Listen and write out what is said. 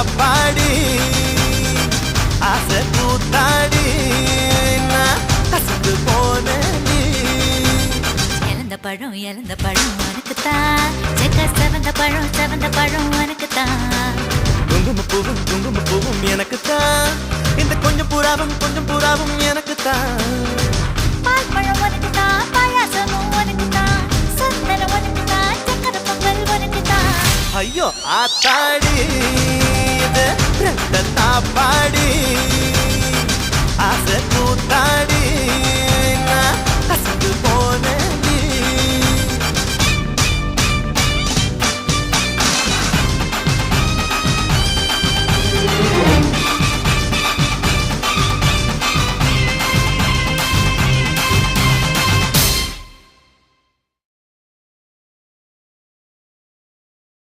தாப்பாடி ஆசை கூத்தாடி கசந்து போன நீ இழந்த பழம் உனக்குத்தான் செவந்த பழம் உனக்குத்தான் குங்குமப்பூவும் எனக்குத்தான் இந்த கொஞ்சம் புறாவும் எனக்குத்தான் பால் பழம் உனக்குத்தான் பாயாசமும் உனக்குத்தான் சந்தனம் உனக்குத்தான் சக்கர பொங்கல் உனக்குத்தான் ஐயோ ஆத்தாடி இது ரெட்ட தாப்பாடி ஆசை கூத்தாடி